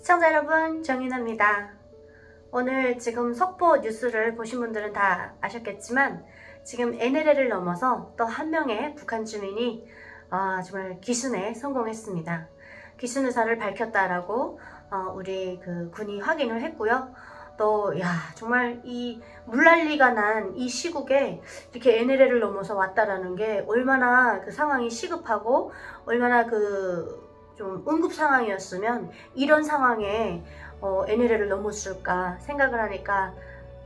시청자 여러분, 정인아입니다. 오늘 지금 속보 뉴스를 보신 분들은 다 아셨겠지만 지금 NLL을 넘어서 또 한 명의 북한 주민이 정말 귀순에 성공했습니다. 귀순 의사를 밝혔다라고 우리 군이 확인을 했고요. 또 정말 이 물난리가 난 이 시국에 이렇게 NLL을 넘어서 왔다라는 게 얼마나 그 상황이 시급하고 얼마나 좀 응급 상황이었으면 이런 상황에 NLL을 넘었을까 생각을 하니까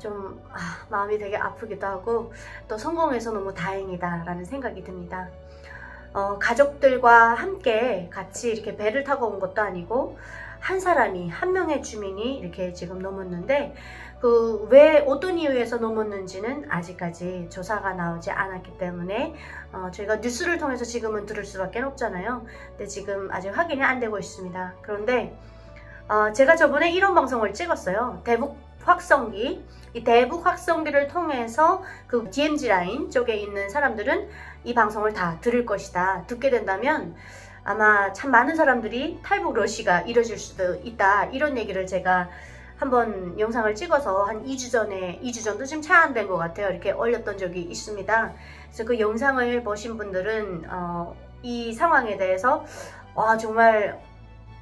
좀 마음이 되게 아프기도 하고 또 성공해서 너무 다행이다 라는 생각이 듭니다. 가족들과 함께 같이 이렇게 배를 타고 온 것도 아니고 한 명의 주민이 이렇게 지금 넘었는데 왜 어떤 이유에서 넘었는지는 아직까지 조사가 나오지 않았기 때문에 저희가 뉴스를 통해서 지금은 들을 수밖에 없잖아요. 근데 지금 아직 확인이 안 되고 있습니다. 그런데 제가 저번에 이런 방송을 찍었어요. 대북 확성기. 이 대북 확성기를 통해서 그 DMZ 라인 쪽에 있는 사람들은 이 방송을 다 들을 것이다. 듣게 된다면 아마 참 많은 사람들이 탈북 러시가 이뤄질 수도 있다. 이런 얘기를 제가 한번 영상을 찍어서 한 2주 전도 지금 채 안 된 것 같아요. 이렇게 올렸던 적이 있습니다. 그래서 그 영상을 보신 분들은 이 상황에 대해서 정말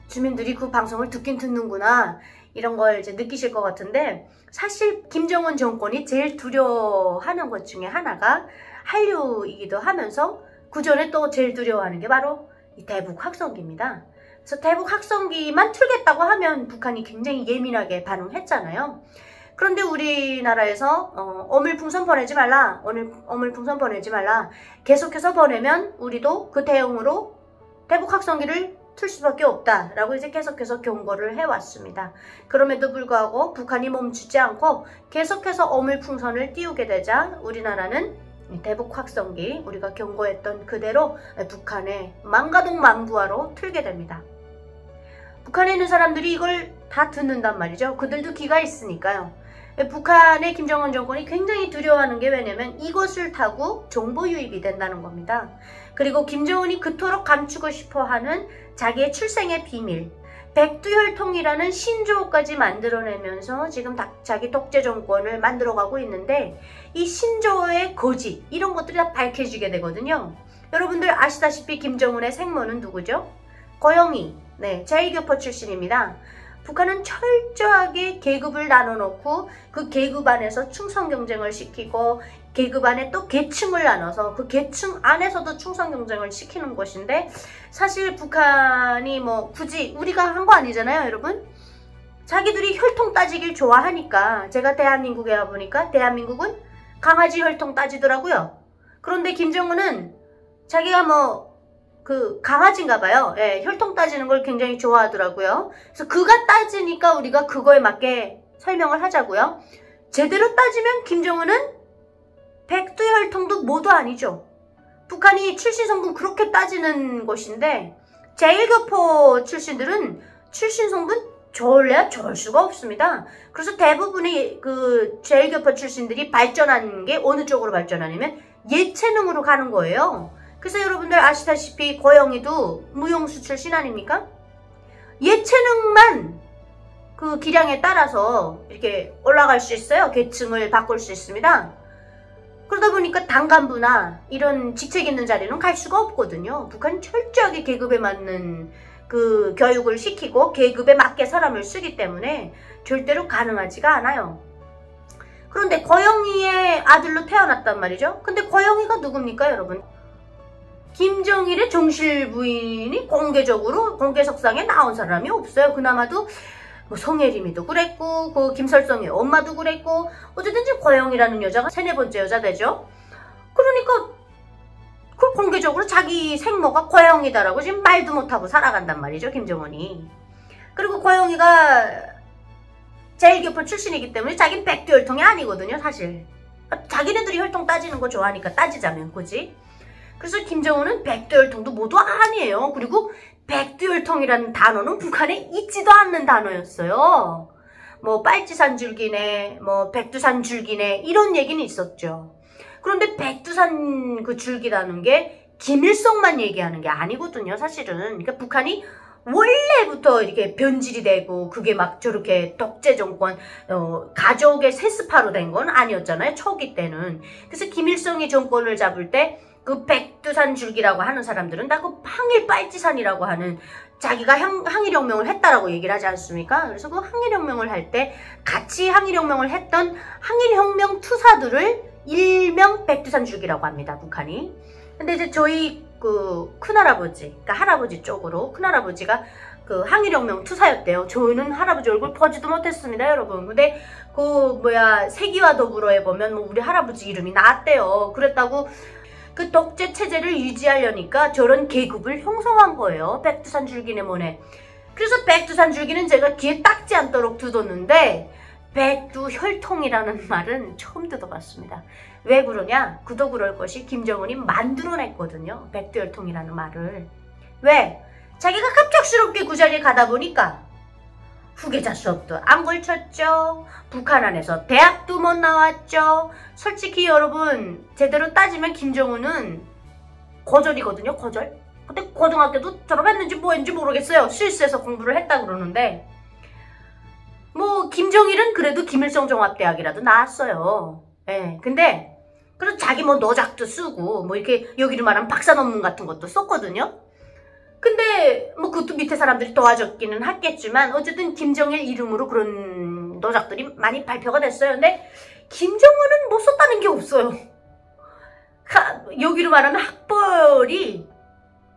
주민들이 그 방송을 듣긴 듣는구나 이런 걸 이제 느끼실 것 같은데, 사실 김정은 정권이 제일 두려워하는 것 중에 하나가 한류이기도 하면서 그 전에 또 제일 두려워하는 게 바로 이 대북 확성기입니다. 그래서 대북 확성기만 틀겠다고 하면 북한이 굉장히 예민하게 반응했잖아요. 그런데 우리나라에서 어물풍선 보내지 말라, 어물풍선 보내지 말라, 계속해서 보내면 우리도 그 대응으로 대북 확성기를 틀 수밖에 없다라고 이제 계속해서 경고를 해왔습니다. 그럼에도 불구하고 북한이 멈추지 않고 계속해서 어물풍선을 띄우게 되자 우리나라는 대북 확성기, 우리가 경고했던 그대로 북한의 망가동망부하로 틀게 됩니다. 북한에 있는 사람들이 이걸 다 듣는단 말이죠. 그들도 귀가 있으니까요. 북한의 김정은 정권이 굉장히 두려워하는 게 왜냐면 이것을 타고 정보 유입이 된다는 겁니다. 그리고 김정은이 그토록 감추고 싶어하는 자기의 출생의 비밀, 백두혈통이라는 신조어까지 만들어내면서 지금 자기 독재 정권을 만들어가고 있는데, 이 신조어의 거짓, 이런 것들이 다 밝혀지게 되거든요. 여러분들 아시다시피 김정은의 생모는 누구죠? 고영희, 제1교포 출신입니다. 북한은 철저하게 계급을 나눠놓고 그 계급 안에서 충성 경쟁을 시키고 계급 안에 또 계층을 나눠서 그 계층 안에서도 충성 경쟁을 시키는 것인데, 사실 북한이 굳이 우리가 한 거 아니잖아요, 여러분. 자기들이 혈통 따지길 좋아하니까, 제가 대한민국에 와보니까 대한민국은 강아지 혈통 따지더라고요. 그런데 김정은은 자기가 강아지인가 봐요. 혈통 따지는 걸 굉장히 좋아하더라고요. 그래서 그가 따지니까 우리가 그거에 맞게 설명을 하자고요. 제대로 따지면 김정은은 백두혈통도 모두 아니죠. 북한이 출신 성분 그렇게 따지는 것인데, 제1교포 출신들은 출신 성분 좋을래야 좋을 수가 없습니다. 그래서 대부분의 제1교포 출신들이 발전하는 게 어느 쪽으로 발전하냐면 예체능으로 가는 거예요. 그래서 여러분들 아시다시피 고영희도 무용수 출신 아닙니까? 예체능만 그 기량에 따라서 이렇게 올라갈 수 있어요. 계층을 바꿀 수 있습니다. 그러다 보니까 당간부나 이런 직책 있는 자리는 갈 수가 없거든요. 북한은 철저하게 계급에 맞는 그 교육을 시키고 계급에 맞게 사람을 쓰기 때문에 절대로 가능하지가 않아요. 그런데 고영희의 아들로 태어났단 말이죠. 근데 고영희가 누굽니까, 여러분? 김정일의 정실 부인이 공개석상에 나온 사람이 없어요. 그나마도 성혜림이도 그랬고, 김설성의 엄마도 그랬고, 어쨌든 지금 고영이라는 여자가 3, 4번째 여자 되죠. 그러니까 공개적으로 자기 생모가 고영이다라고 지금 말도 못하고 살아간단 말이죠, 김정은이. 그리고 고영이가 제1교포 출신이기 때문에 자기는 백두혈통이 아니거든요, 사실. 자기네들이 혈통 따지는 거 좋아하니까 따지자면, 그지? 그래서 김정은은 백두혈통도 모두 아니에요. 그리고 백두혈통이라는 단어는 북한에 있지도 않는 단어였어요. 빨치산 줄기네, 백두산 줄기네, 이런 얘기는 있었죠. 그런데 백두산 그 줄기라는 게 김일성만 얘기하는 게 아니거든요, 사실은. 그러니까 북한이 원래부터 이렇게 변질이 되고 그게 막 저렇게 독재 정권 가족의 세습화로 된 건 아니었잖아요. 초기 때는. 그래서 김일성이 정권을 잡을 때 그 백두산 줄기라고 하는 사람들은 다 그 항일 빨치산이라고 하는 자기가 항일혁명을 했다라고 얘기를 하지 않습니까? 그래서 그 항일혁명을 할 때 같이 항일혁명을 했던 항일혁명 투사들을 일명 백두산 줄기라고 합니다. 북한이. 근데 이제 저희 그 큰할아버지, 그러니까 할아버지 쪽으로 큰할아버지가 그 항일혁명 투사였대요. 저희는 할아버지 얼굴 보지도 못했습니다, 여러분. 근데 그 세기와 더불어에 보면 뭐 우리 할아버지 이름이 나왔대요. 그랬다고 그 독재 체제를 유지하려니까 저런 계급을 형성한 거예요. 백두산 줄기네 뭐네. 그래서 백두산 줄기는 제가 귀에 닦지 않도록 두뒀는데 백두혈통이라는 말은 처음 들어봤습니다. 왜 그러냐? 그도 그럴 것이 김정은이 만들어냈거든요. 백두혈통이라는 말을. 왜? 자기가 갑작스럽게 그 자리에 가다 보니까 후계자 수업도 안 걸쳤죠. 북한 안에서 대학도 못 나왔죠. 솔직히 여러분 제대로 따지면 김정은은 거절이거든요. 거절. 근데 고등학교도 졸업했는지 뭐했는지 모르겠어요. 스위스에서 공부를 했다 그러는데 뭐 김정일은 그래도 김일성 종합대학이라도 나왔어요. 예. 근데 그래서 자기 뭐 노작도 쓰고 뭐 이렇게 여기를 말하면 박사 논문 같은 것도 썼거든요. 근데 뭐 그것도 밑에 사람들이 도와줬기는 했겠지만 어쨌든 김정일 이름으로 그런 노작들이 많이 발표가 됐어요. 근데 김정은은 뭐 썼다는 게 없어요. 여기로 말하면 학벌이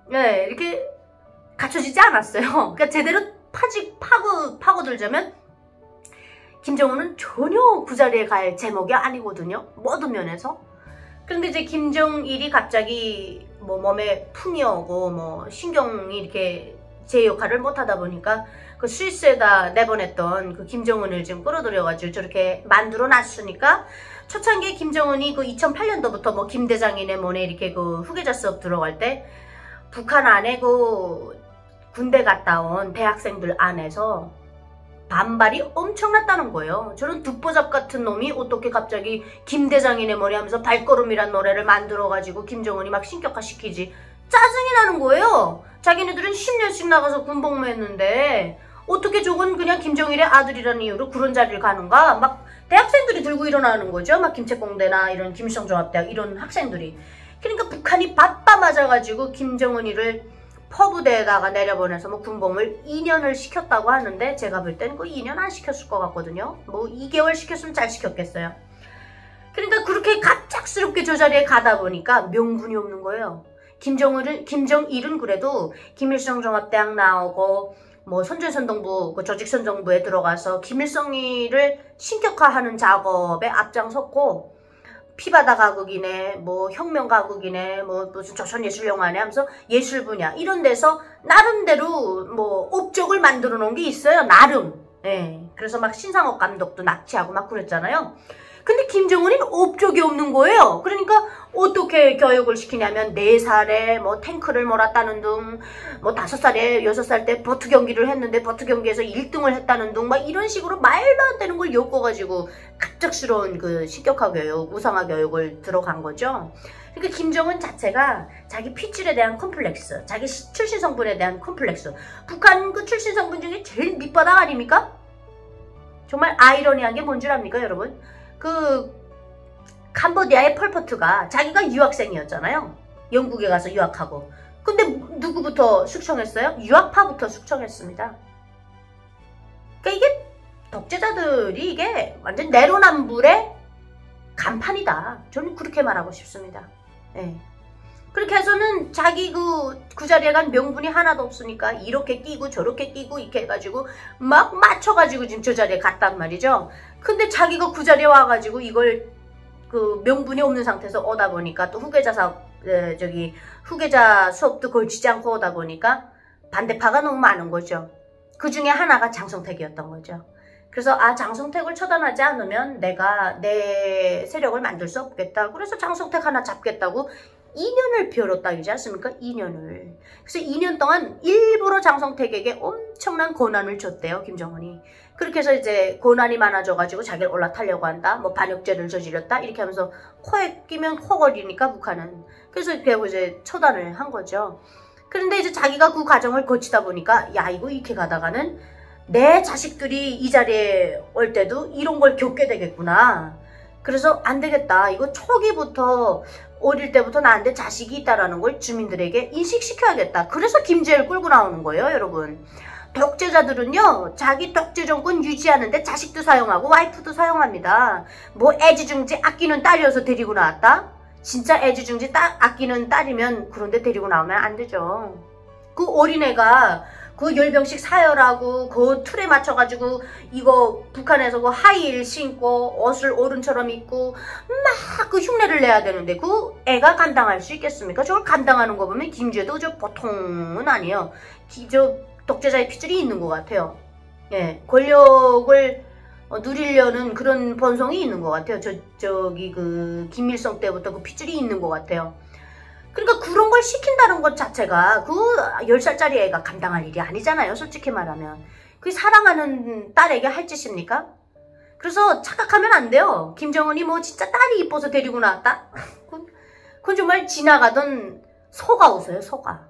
네, 이렇게 갖춰지지 않았어요. 그러니까 제대로 파고들자면 김정은은 전혀 그 자리에 갈 제목이 아니거든요. 모든 면에서. 그런데 이제 김정일이 갑자기 뭐 몸에 풍이 오고 뭐 신경이 이렇게 제 역할을 못하다 보니까 그 스위스에다 내보냈던 그 김정은을 지금 끌어들여가지고 저렇게 만들어 놨으니까 초창기에 김정은이 그 2008년도부터 뭐 김대장이네 뭐네 이렇게 그 후계자 수업 들어갈 때 북한 안에 그 군대 갔다 온 대학생들 안에서 반발이 엄청났다는 거예요. 저런 듣보잡 같은 놈이 어떻게 갑자기 김대장이네 뭐니 하면서 발걸음이란 노래를 만들어가지고 김정은이 막 신격화시키지. 짜증이 나는 거예요. 자기네들은 10년씩 나가서 군복무했는데 어떻게 저건 그냥 김정일의 아들이라는 이유로 그런 자리를 가는가. 막 대학생들이 들고 일어나는 거죠. 막 김책공대나 이런 김일성 종합대학 이런 학생들이. 그러니까 북한이 바빠 맞아가지고 김정은이를 퍼부대에다가 내려보내서 뭐 군복무를 2년을 시켰다고 하는데 제가 볼 땐 그 2년 안 시켰을 것 같거든요. 뭐 2개월 시켰으면 잘 시켰겠어요. 그러니까 그렇게 갑작스럽게 저 자리에 가다 보니까 명분이 없는 거예요. 김정일은 그래도 김일성 종합대학 나오고 뭐 선전선동부 그 조직선정부에 들어가서 김일성이를 신격화하는 작업에 앞장섰고 피바다 가국이네 뭐 혁명 가국이네 뭐 무슨 조선예술영화네 하면서 예술 분야 이런 데서 나름대로 뭐 업적을 만들어 놓은 게 있어요. 나름. 예. 그래서 막 신상옥 감독도 납치하고 막 그랬잖아요. 근데 김정은은 업적이 없는 거예요. 그러니까 어떻게 교육을 시키냐면 4살에 뭐 탱크를 몰았다는 둥, 뭐 5살에 6살 때 보트 경기를 했는데 보트 경기에서 1등을 했다는 둥, 막 이런 식으로 말도 안 되는 걸 엮어가지고 갑작스러운 그 신격화 교육, 우상화 교육을 들어간 거죠. 그러니까 김정은 자체가 자기 핏줄에 대한 컴플렉스, 자기 출신 성분에 대한 컴플렉스. 북한 그 출신 성분 중에 제일 밑바닥 아닙니까? 정말 아이러니한 게 뭔 줄 압니까, 여러분? 그 캄보디아의 폴포트가 자기가 유학생이었잖아요. 영국에 가서 유학하고. 근데 누구부터 숙청했어요? 유학파부터 숙청했습니다. 그러니까 이게 독재자들이 이게 완전 내로남불의 간판이다. 저는 그렇게 말하고 싶습니다. 네. 그렇게 해서는 자기 그 자리에 간 명분이 하나도 없으니까 이렇게 끼고 저렇게 끼고 이렇게 해가지고 막 맞춰가지고 지금 저 자리에 갔단 말이죠. 근데 자기가 그 자리에 와가지고 이걸 그 명분이 없는 상태에서 오다 보니까 또 후계자 수업도 걸치지 않고 오다 보니까 반대파가 너무 많은 거죠. 그 중에 하나가 장성택이었던 거죠. 그래서 장성택을 처단하지 않으면 내가 내 세력을 만들 수 없겠다. 그래서 장성택 하나 잡겠다고 2년을 비워뒀다이지 않습니까? 2년을. 그래서 2년 동안 일부러 장성택에게 엄청난 권한을 줬대요. 김정은이. 그렇게 해서 이제 권한이 많아져가지고 자기를 올라타려고 한다. 뭐 반역죄를 저질렀다. 이렇게 하면서 코에 끼면 코걸이니까 북한은. 그래서 이렇게 이제 처단을 한 거죠. 그런데 이제 자기가 그 과정을 거치다 보니까 야 이거 이렇게 가다가는 내 자식들이 이 자리에 올 때도 이런 걸 겪게 되겠구나. 그래서 안 되겠다. 이거 초기부터 어릴 때부터 나한테 자식이 있다라는 걸 주민들에게 인식시켜야겠다. 그래서 김제를 끌고 나오는 거예요, 여러분. 독재자들은요, 자기 독재 정권 유지하는데 자식도 사용하고 와이프도 사용합니다. 뭐 애지중지 아끼는 딸이어서 데리고 나왔다? 진짜 애지중지 아끼는 딸이면 그런데 데리고 나오면 안 되죠. 그 어린애가 그 열병식 사열하고 그 틀에 맞춰가지고 이거 북한에서 그 하이힐 신고 옷을 어른처럼 입고 막 그 흉내를 내야 되는데 그 애가 감당할 수 있겠습니까? 저걸 감당하는 거 보면 김주애도 저 보통은 아니에요. 저 독재자의 핏줄이 있는 것 같아요. 예, 권력을 누리려는 그런 본성이 있는 것 같아요. 저기 그 김일성 때부터 그 핏줄이 있는 것 같아요. 그러니까 그런 걸 시킨다는 것 자체가 그 10살짜리 애가 감당할 일이 아니잖아요. 솔직히 말하면. 그게 사랑하는 딸에게 할 짓입니까? 그래서 착각하면 안 돼요. 김정은이 뭐 진짜 딸이 이뻐서 데리고 나왔다? 그건 정말 지나가던 소가 웃어요. 소가.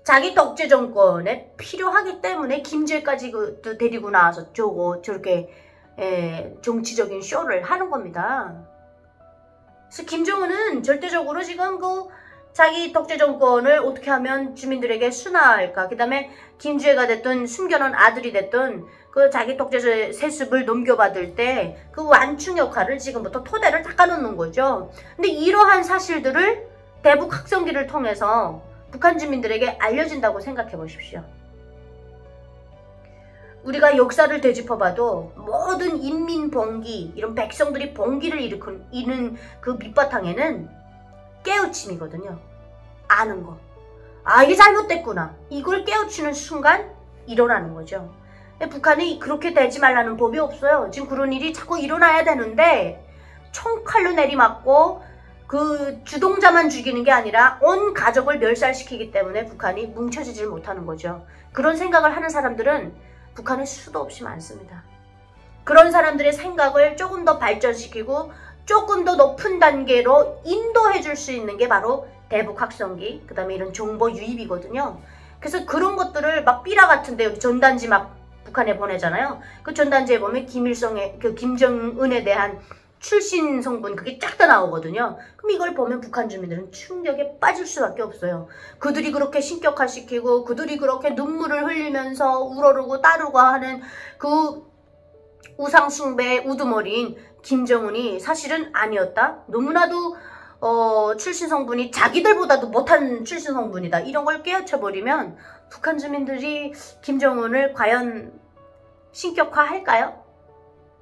자기 독재 정권에 필요하기 때문에 김제까지 데리고 나와서 저렇게 정치적인 쇼를 하는 겁니다. 그래서 김정은은 절대적으로 지금 그 자기 독재 정권을 어떻게 하면 주민들에게 순화할까. 그 다음에 김주애가 됐든 숨겨놓은 아들이 됐든 그 자기 독재 세습을 넘겨받을 때 그 완충 역할을 지금부터 토대를 닦아놓는 거죠. 근데 이러한 사실들을 대북 확성기를 통해서 북한 주민들에게 알려진다고 생각해 보십시오. 우리가 역사를 되짚어봐도 모든 인민 봉기, 이런 백성들이 봉기를 이는 그 밑바탕에는 깨우침이거든요. 아는 거. 아, 이게 잘못됐구나. 이걸 깨우치는 순간 일어나는 거죠. 북한이 그렇게 되지 말라는 법이 없어요. 지금 그런 일이 자꾸 일어나야 되는데 총칼로 내리맞고 그 주동자만 죽이는 게 아니라 온 가족을 멸살시키기 때문에 북한이 뭉쳐지질 못하는 거죠. 그런 생각을 하는 사람들은 북한에 수도 없이 많습니다. 그런 사람들의 생각을 조금 더 발전시키고 조금 더 높은 단계로 인도해 줄 수 있는 게 바로 대북 확성기, 그 다음에 이런 정보 유입이거든요. 그래서 그런 것들을 막 삐라 같은데 전단지 막 북한에 보내잖아요. 그 전단지에 보면 김정은에 대한 출신 성분 그게 쫙 다 나오거든요. 그럼 이걸 보면 북한 주민들은 충격에 빠질 수밖에 없어요. 그들이 그렇게 신격화시키고 그들이 그렇게 눈물을 흘리면서 우러르고 따르고 하는 그 우상숭배의 우두머리인 김정은이 사실은 아니었다. 너무나도 출신 성분이 자기들보다도 못한 출신 성분이다. 이런 걸 깨우쳐버리면 북한 주민들이 김정은을 과연 신격화할까요?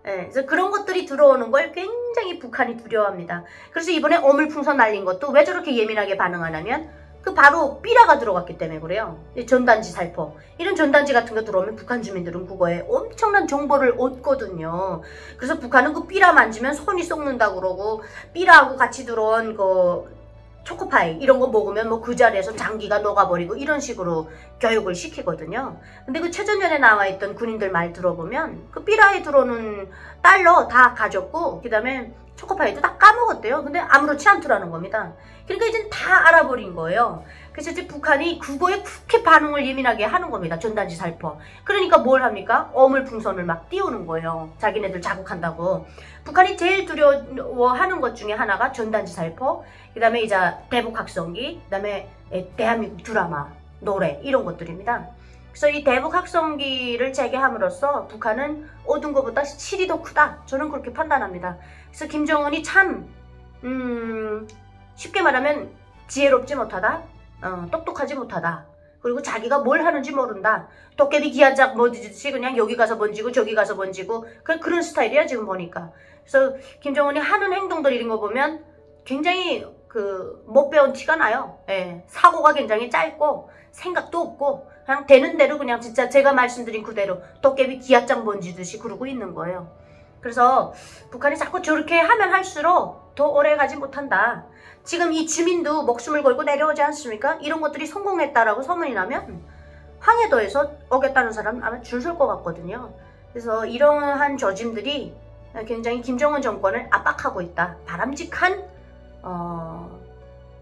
네, 그래서 그런 것들이 들어오는 걸 굉장히 북한이 두려워합니다. 그래서 이번에 어물풍선 날린 것도 왜 저렇게 예민하게 반응하냐면 그 바로 삐라가 들어갔기 때문에 그래요. 전단지 살포. 이런 전단지 같은 거 들어오면 북한 주민들은 그거에 엄청난 정보를 얻거든요. 그래서 북한은 그 삐라 만지면 손이 썩는다 그러고 삐라하고 같이 들어온 그 초코파이 이런 거 먹으면 뭐 그 자리에서 장기가 녹아버리고 이런 식으로 교육을 시키거든요. 근데 그 최전선에 나와있던 군인들 말 들어보면 그 삐라에 들어오는 달러 다 가졌고 그 다음에 초코파이도 다 까먹었대요. 근데 아무렇지 않더라는 겁니다. 그러니까 이제 다 알아버린 거예요. 그래서 이제 북한이 그거에 그렇게 반응을 예민하게 하는 겁니다. 전단지 살포. 그러니까 뭘 합니까? 어물풍선을 막 띄우는 거예요. 자기네들 자국한다고. 북한이 제일 두려워하는 것 중에 하나가 전단지 살포, 그 다음에 이제 대북 확성기, 그 다음에 대한민국 드라마, 노래 이런 것들입니다. 그래서 이 대북 확성기를 재개함으로써 북한은 얻은 것보다 실이 더 크다. 저는 그렇게 판단합니다. 그래서 김정은이 참 쉽게 말하면 지혜롭지 못하다, 똑똑하지 못하다. 그리고 자기가 뭘 하는지 모른다. 도깨비 기한짝 뭐지듯이 그냥 여기 가서 번지고 저기 가서 번지고 그런 스타일이야 지금 보니까. 그래서 김정은이 하는 행동들 이런 거 보면 굉장히 못 배운 티가 나요. 예, 사고가 굉장히 짧고 생각도 없고 그냥 되는 대로 그냥 진짜 제가 말씀드린 그대로 도깨비 기아장 번지듯이 그러고 있는 거예요. 그래서 북한이 자꾸 저렇게 하면 할수록 더 오래 가지 못한다. 지금 이 주민도 목숨을 걸고 내려오지 않습니까? 이런 것들이 성공했다라고 소문이 나면 황해도에서 오겠다는 사람 아마 줄 설 것 같거든요. 그래서 이러한 조짐들이 굉장히 김정은 정권을 압박하고 있다. 바람직한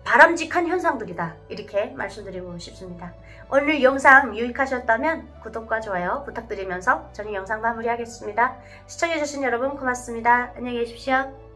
바람직한 현상들이다. 이렇게 말씀드리고 싶습니다. 오늘 영상 유익하셨다면 구독과 좋아요 부탁드리면서 저는 영상 마무리하겠습니다. 시청해주신 여러분 고맙습니다. 안녕히 계십시오.